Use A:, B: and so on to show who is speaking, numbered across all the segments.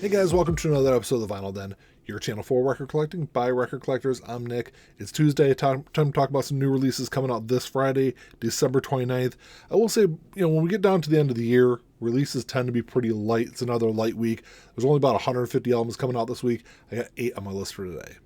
A: Hey guys, welcome to another episode of the Vinyl Den, your channel for record collecting by record collectors. I'm Nick. It's Tuesday, time to talk about some new releases coming out this Friday, December 29th. I will say, when we get down to the end of the year, releases tend to be pretty light. It's another light week. There's only about 150 albums coming out this week. I got 8 on my list for today.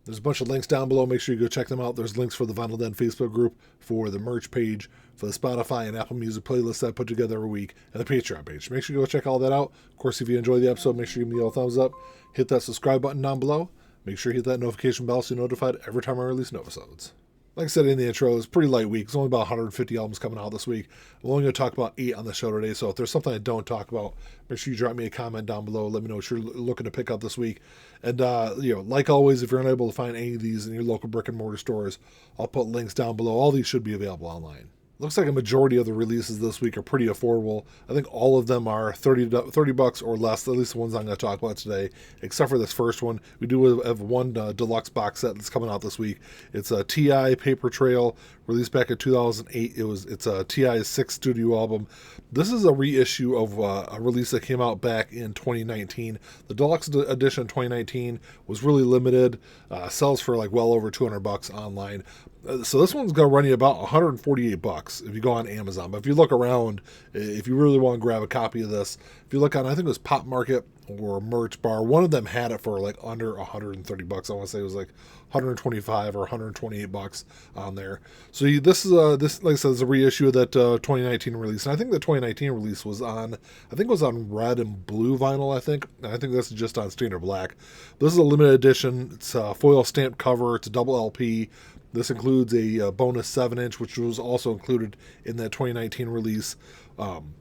A: There's a bunch of links down below. Make sure you go check them out. There's links for the Vinyl Den Facebook group, for the merch page, for the Spotify and Apple Music playlists that I put together every week, and the Patreon page. Make sure you go check all that out. Of course, if you enjoy the episode, make sure you give me a thumbs up. Hit that subscribe button down below. Make sure you hit that notification bell so you're notified every time I release new episodes. Like I said in the intro, it's a pretty light week. It's only about 150 albums coming out this week. I'm only going to talk about 8 on the show today, so if there's something I don't talk about, make sure you drop me a comment down below. Let me know what you're looking to pick up this week. And, like always, if you're unable to find any of these in your local brick and mortar stores, I'll put links down below. All these should be available online. Looks like a majority of the releases this week are pretty affordable. I think all of them are $30 or less, at least the ones I'm going to talk about today, except for this first one. We do have one deluxe box set that's coming out this week. It's a T.I. Paper Trail, released back in 2008. It's a T.I.'s 6th studio album. This is a reissue of a release that came out back in 2019. The deluxe edition in 2019 was really limited, sells for like well over $200 online. So this one's going to run you about $148 if you go on Amazon. But if you look around, if you really want to grab a copy of this, if you look on, I think it was Pop Market or Merch Bar, one of them had it for like under $130. I want to say it was like $125 or $128 on there. So this is like I said, is a reissue of that 2019 release. And I think the 2019 release was on, red and blue vinyl, I think. And I think this is just on standard black. But this is a limited edition. It's a foil stamped cover. It's a double LP. This includes a bonus 7-inch, which was also included in that 2019 release. I'm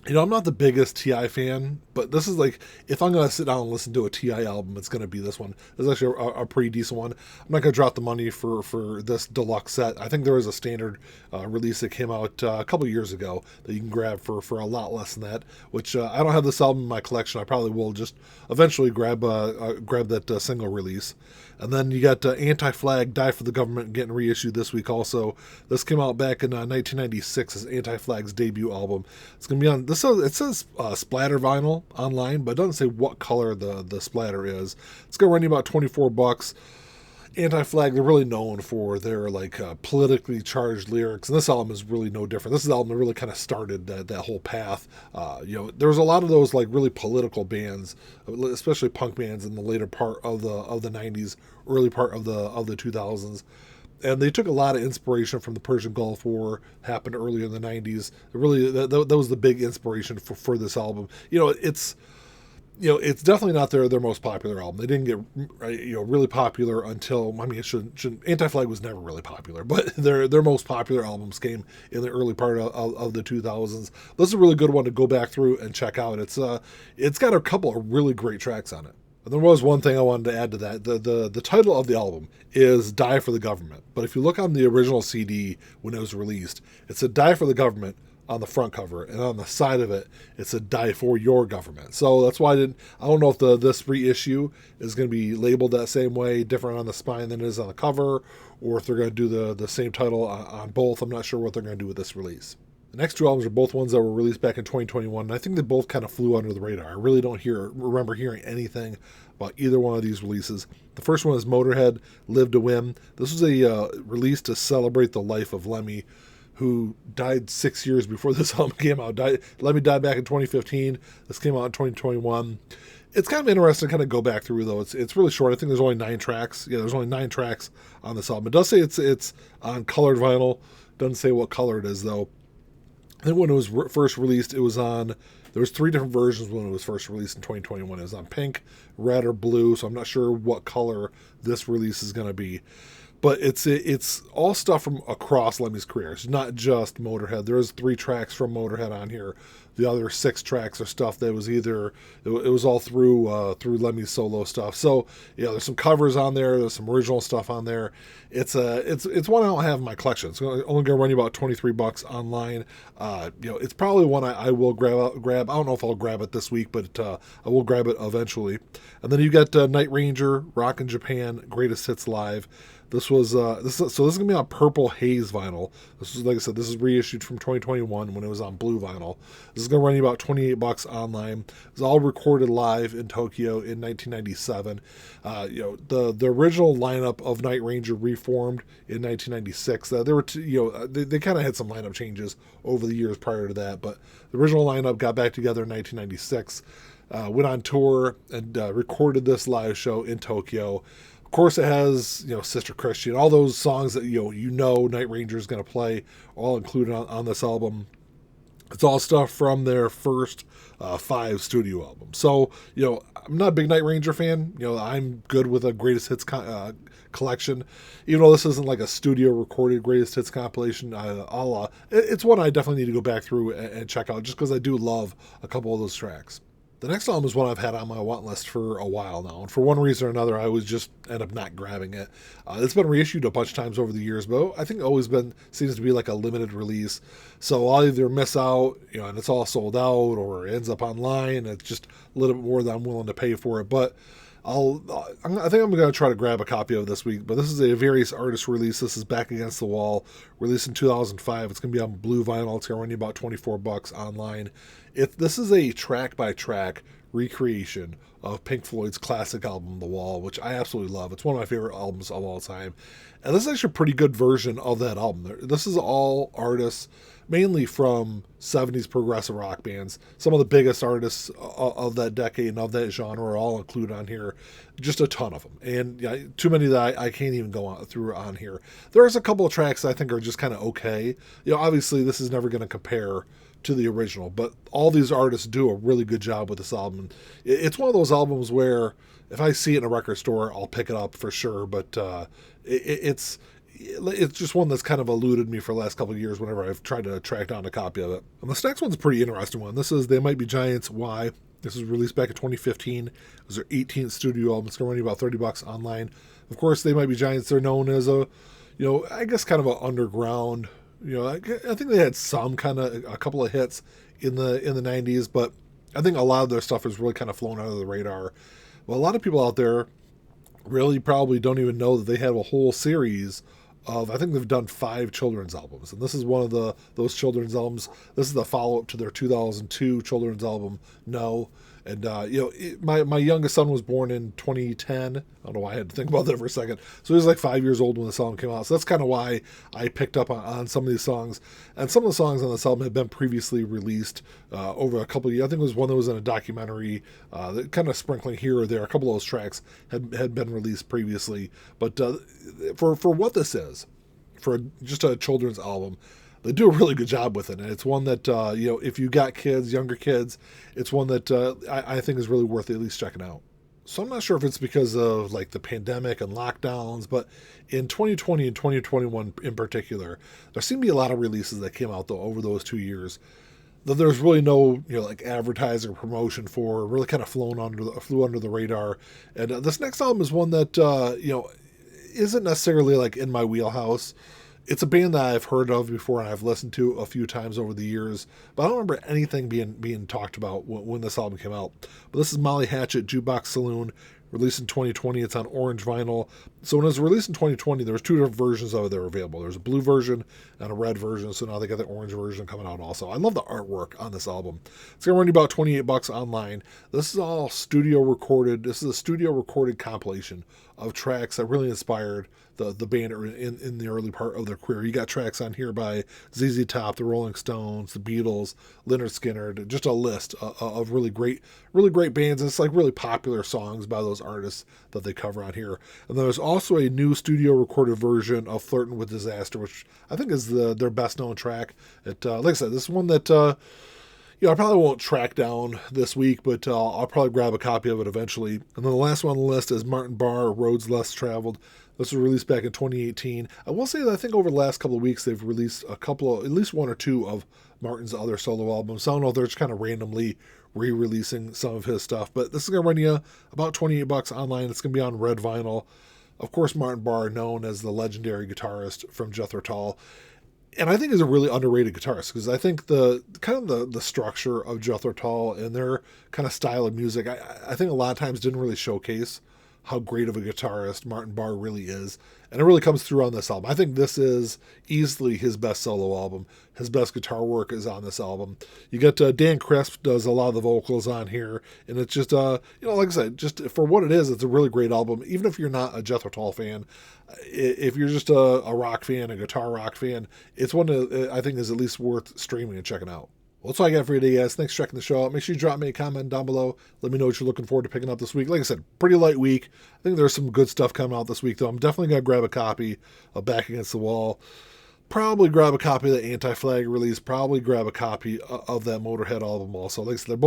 A: not the biggest T.I. fan, but this is like, if I'm going to sit down and listen to a T.I. album, it's going to be this one. This is actually a pretty decent one. I'm not going to drop the money for this deluxe set. I think there was a standard release that came out a couple years ago that you can grab for a lot less than that, which I don't have this album in my collection. I probably will just eventually grab that single release. And then you got Anti-Flag, Die for the Government getting reissued this week also. This came out back in 1996 as Anti-Flag's debut album. It's going to be on, it says splatter vinyl online, but it doesn't say what color the splatter is. It's going to run you about $24. Anti-Flag, they're really known for their politically charged lyrics, and this album is really no different. This album that really kind of started that whole path. There was a lot of those really political bands, especially punk bands in the later part of the 90s, early part of the 2000s. And they took a lot of inspiration from the Persian Gulf War, happened earlier in the 90s. Really, that was the big inspiration for this album. It's definitely not their most popular album. They didn't get really popular until, Anti-Flag was never really popular, but their most popular albums came in the early part of the 2000s. This is a really good one to go back through and check out. It's got a couple of really great tracks on it. And there was one thing I wanted to add to that. The title of the album is Die for the Government. But if you look on the original CD when it was released, it said Die for the Government on the front cover, and on the side of it, it said Die for Your Government. So that's why I don't know if this reissue is going to be labeled that same way, different on the spine than it is on the cover, or if they're going to do the same title on both. I'm not sure what they're going to do with this release. The next two albums are both ones that were released back in 2021, and I think they both kind of flew under the radar. I really don't remember hearing anything about either one of these releases. The first one is Motorhead, Live to Win. This was a release to celebrate the life of Lemmy, who died 6 years before this album came out. Lemmy died back in 2015. This came out in 2021. It's kind of interesting to kind of go back through, though. It's really short. I think there's only 9 tracks. Yeah, there's only 9 tracks on this album. It does say it's on colored vinyl. Doesn't say what color it is, though. I think when it was first released, there was 3 different versions when it was first released in 2021. It was on pink, red, or blue, so I'm not sure what color this release is going to be. But it's all stuff from across Lemmy's career. It's not just Motorhead. There's 3 tracks from Motorhead on here. The other 6 tracks are stuff that was it was all through Lemmy's solo stuff. So there's some covers on there. There's some original stuff on there. It's one I don't have in my collection. It's only going to run you about $23 online. It's probably one I will grab. I don't know if I'll grab it this week, but I will grab it eventually. And then you got Night Ranger, Rockin' Japan, Greatest Hits Live. This was so this is gonna be on Purple Haze vinyl. This is, like I said, this is reissued from 2021 when it was on blue vinyl. This is gonna run you about $28 online. It was all recorded live in Tokyo in 1997. The original lineup of Night Ranger reformed in 1996. There were they kind of had some lineup changes over the years prior to that, but the original lineup got back together in 1996. Went on tour and recorded this live show in Tokyo. Of course, it has Sister Christian, all those songs that Night Ranger is going to play, all included on this album. It's all stuff from their first 5 studio albums. So I'm not a big Night Ranger fan. I'm good with a greatest hits collection, even though this isn't like a studio recorded greatest hits compilation. It's one I definitely need to go back through and check out, just because I do love a couple of those tracks. The next album is one I've had on my want list for a while now, and for one reason or another, I always just end up not grabbing it. It's been reissued a bunch of times over the years, but I think seems to be like a limited release. So I'll either miss out, and it's all sold out, or it ends up online, and it's just a little bit more than I'm willing to pay for it. But I think I'm going to try to grab a copy of this week, but this is a various artist release. This is Back Against the Wall, released in 2005. It's going to be on blue vinyl. It's going to run you about $24 online. This is a track-by-track recreation of Pink Floyd's classic album, The Wall, which I absolutely love. It's one of my favorite albums of all time. And this is actually a pretty good version of that album. This is all artists, mainly from 70s progressive rock bands. Some of the biggest artists of that decade and of that genre are all included on here. Just a ton of them. And too many that I can't even go through on here. There's a couple of tracks that I think are just kind of okay. Obviously this is never going to compare to the original, but all these artists do a really good job with this album. It's one of those albums where if I see it in a record store, I'll pick it up for sure, but it's just one that's kind of eluded me for the last couple of years whenever I've tried to track down a copy of it. And this next one's a pretty interesting one. This is They Might Be Giants, Why? This was released back in 2015. It was their 18th studio album. It's going to run you about $30 online. Of course, They Might Be Giants, they're known as I guess kind of an underground. I think they had a couple of hits in the 90s, but I think a lot of their stuff has really kind of flown out of the radar. Well, a lot of people out there really probably don't even know that they have a whole series of, I think they've done 5 children's albums, and this is one of those children's albums. This is the follow-up to their 2002 children's album, No. And, my youngest son was born in 2010. I don't know why I had to think about that for a second. So he was like 5 years old when the song came out. So that's kind of why I picked up on some of these songs. And some of the songs on this album had been previously released over a couple of years. I think it was one that was in a documentary, that kind of sprinkling here or there. A couple of those tracks had been released previously. But for what this is, for just a children's album, they do a really good job with it, and it's one that if you got kids, younger kids, it's one that I think is really worth at least checking out. So I'm not sure if it's because of like the pandemic and lockdowns, but in 2020 and 2021 in particular, there seemed to be a lot of releases that came out over those 2 years that there's really no like advertising or promotion for, really kind of flew under the radar. And this next album is one that isn't necessarily like in my wheelhouse. It's a band that I've heard of before and I've listened to a few times over the years, but I don't remember anything being talked about when this album came out. But this is Molly Hatchet, Jukebox Saloon, released in 2020. It's on orange vinyl. So when it was released in 2020, there was 2 different versions of it that were available. There's a blue version and a red version, so now they got the orange version coming out also. I love the artwork on this album. It's going to run you about $28 online. This is all studio recorded. This is a studio recorded compilation of tracks that really inspired the band in the early part of their career. You got tracks on here by ZZ Top, the Rolling Stones, the Beatles, Lynyrd Skynyrd, just a list of really great bands. And it's like really popular songs by those artists that they cover on here. And there's also a new studio recorded version of Flirtin' with Disaster, which I think is their best known track. Like I said, this is one that I probably won't track down this week, but I'll probably grab a copy of it eventually. And then the last one on the list is Martin Barre, Roads Less Traveled. This was released back in 2018. I will say that I think over the last couple of weeks they've released at least 1 or 2 of Martin's other solo albums. So I don't know if they're just kind of randomly re-releasing some of his stuff, but this is going to run you about $28 online. It's going to be on red vinyl. Of course, Martin Barre, known as the legendary guitarist from Jethro Tull, and I think is a really underrated guitarist, because I think the structure of Jethro Tull and their kind of style of music, I think a lot of times didn't really showcase how great of a guitarist Martin Barre really is. And it really comes through on this album. I think this is easily his best solo album. His best guitar work is on this album. You get Dan Crisp does a lot of the vocals on here, and it's just, like I said, just for what it is, it's a really great album. Even if you're not a Jethro Tull fan, if you're just a rock fan, a guitar rock fan, it's one that I think is at least worth streaming and checking out. Well, that's all I got for you today, guys. Thanks for checking the show out. Make sure you drop me a comment down below. Let me know what you're looking forward to picking up this week. Like I said, pretty light week. I think there's some good stuff coming out this week, though. I'm definitely going to grab a copy of Back Against the Wall. Probably grab a copy of the Anti-Flag release. Probably grab a copy of that Motorhead album also. Like I said,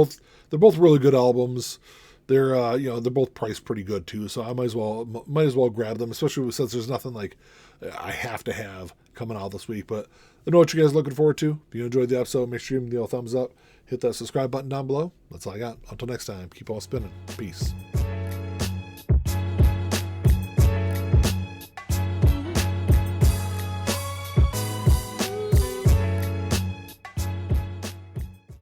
A: they're both really good albums. They're they're both priced pretty good too, so I might as well grab them, especially since there's nothing like I have to have coming out this week. But I know what you guys are looking forward to. If you enjoyed the episode, make sure you give me the old thumbs up. Hit that subscribe button down below. That's all I got. Until next time, keep on spinning. Peace.